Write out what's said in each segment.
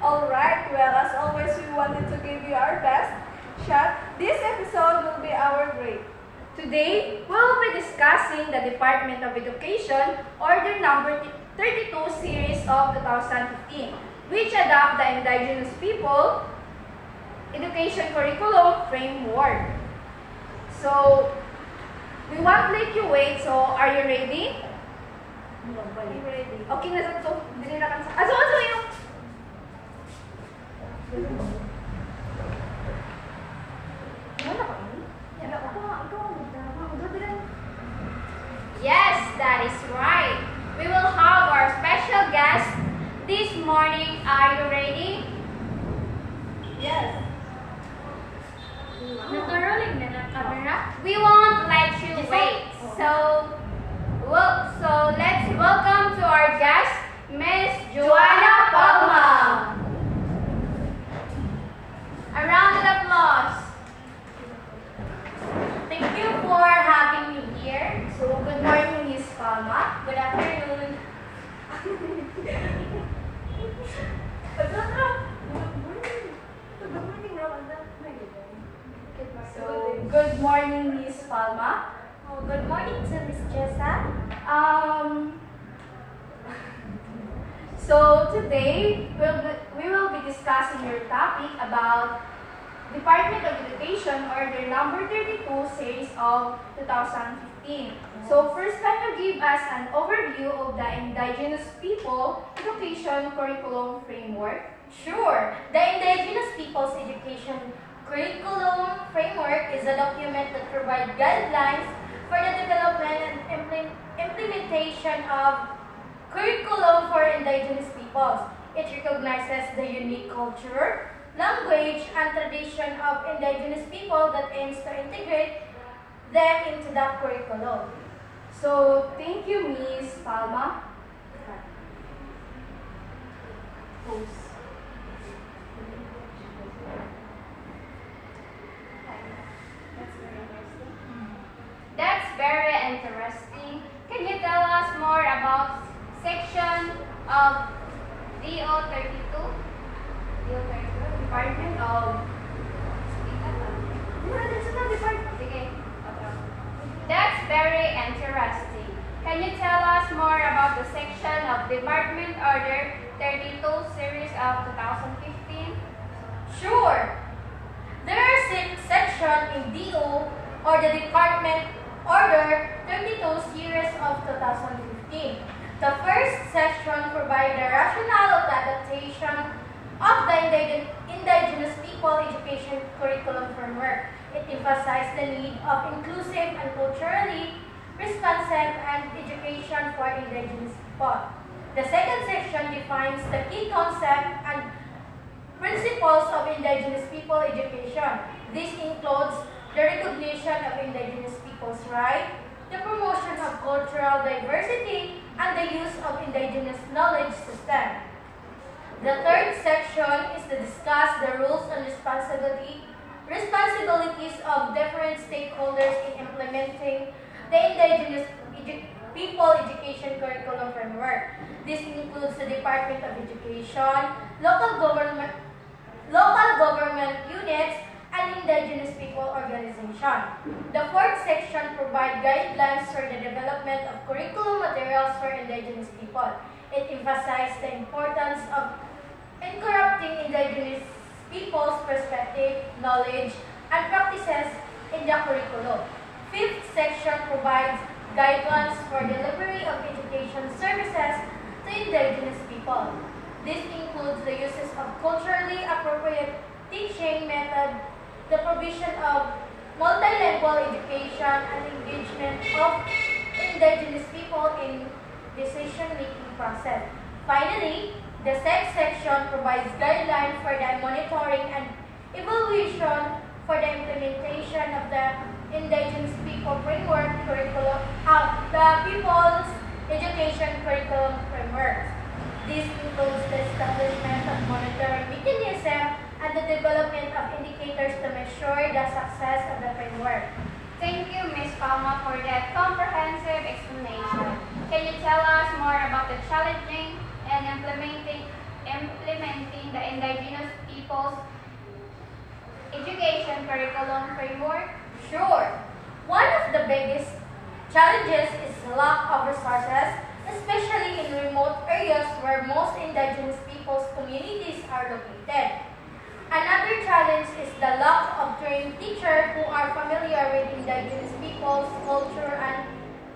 Alright, well, as always, we wanted to give you our best shot. This episode will be our grade. Today, we will be discussing the Department of Education Order number 32 series of 2015, which adopt the Indigenous People Education Curriculum Framework. So, we won't let you wait. So, are you ready? Are you ready? Okay na sa to. Dili na kan sa. Aso yung. Wala ka ini? Wala ko pa. Ikaw ang magdama. Yes, that is right. We will have our special guest this morning. Are you ready? Yes. Naka-rolling na ng camera. We won't let you wait. So let's welcome to our guest, Miss Joanna Palma. A round of applause. Thank you for having me here. So good morning, Miss Palma. Good afternoon. So, good morning, Miss Palma. Oh, good morning to Miss Jessa. So today we will be discussing your topic about Department of Education Order number 32 series of 2015. So first, can you give us an overview of the Indigenous People Education Curriculum Framework? Sure. The Indigenous Peoples Education Curriculum Framework is a document that provides guidelines for the development and implementation of curriculum for Indigenous peoples. It recognizes the unique culture, language, and tradition of Indigenous people that aims to integrate them into the curriculum. So thank you, Miss Palma. That's very interesting. Can you tell us more about section of DO32? DO32, Department of Sige. That's very interesting. Can you tell us more about the section of Department Order 32 series of 2015? Sure. There are six sections in DO or the Department Order 32 series of 2015. The first section provides the rationale of the adaptation of the Indigenous People Education Curriculum Framework. It emphasizes the need of inclusive and culturally responsive and education for Indigenous people. The second section defines the key concepts and principles of Indigenous people education. This includes the recognition of Indigenous people's rights, the promotion of cultural diversity, and the use of Indigenous knowledge system. The third section is to discuss the rules and responsibilities of different stakeholders in implementing the Indigenous People Education Curriculum Framework. This includes the Department of Education, local government units, and Indigenous people organization. The fourth section provides guidelines for the development of curriculum materials for Indigenous people. It emphasizes the importance of incorporating Indigenous people's perspective, knowledge, and practices in the curriculum. Fifth section provides guidelines for delivery of education services to Indigenous people. This includes the uses of culturally appropriate teaching method, the provision of multilingual education, and engagement of Indigenous people in decision-making process. Finally, the sixth section provides guidelines for the monitoring and evaluation for the implementation of the Indigenous People Framework curriculum, the People's Education Curriculum Framework. This includes the establishment of monitoring mechanism and the development of indicators to measure the success of the framework. Thank you, Ms. Palma, for that comprehensive explanation. Can you tell us more about the challenging and implementing the Indigenous Peoples Education Curriculum Framework? Sure. One of the biggest challenges is the lack of resources, especially in remote areas where most indigenous peoples' communities are located. Another challenge is the lack of trained teachers who are familiar with indigenous peoples' culture and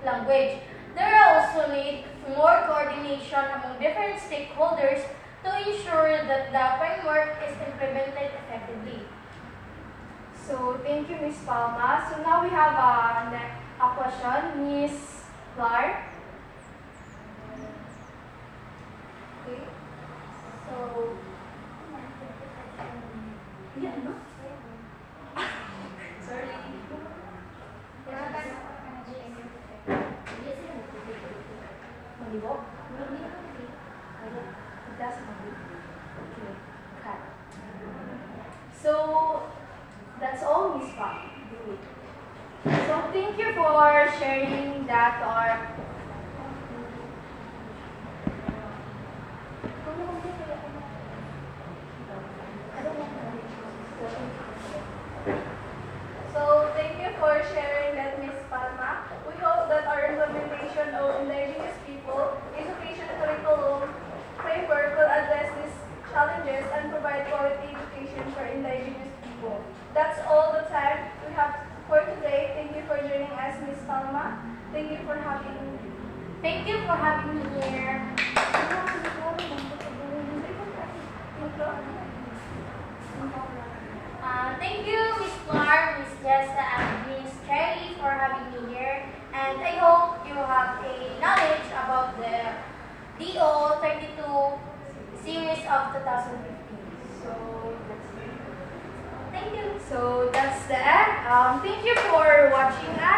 language. There are also need more coordination among different stakeholders to ensure that the framework is implemented effectively. So, thank you, Miss Palma. So, now we have a question, Miss Clark. Okay. So, Yeah, no? Sorry. Malibo? It doesn't matter. Okay, cut. So, that's all, Miss Pam. So, thank you for sharing that to our... So, thank you for sharing that, Miss Palma. We hope that our implementation of Indigenous People Education Curriculum Framework will address these challenges and provide quality education for Indigenous people. That's all the time we have for today. Thank you for joining us, Miss Palma. Thank you for having thank you for having me here. Thank you, Miss Clark, Miss Jessa, and Miss Cherry for having me here. And I hope you have a knowledge about the DO 32 series of 2015. So, that's it. Thank you. So, that's the end. Thank you for watching us.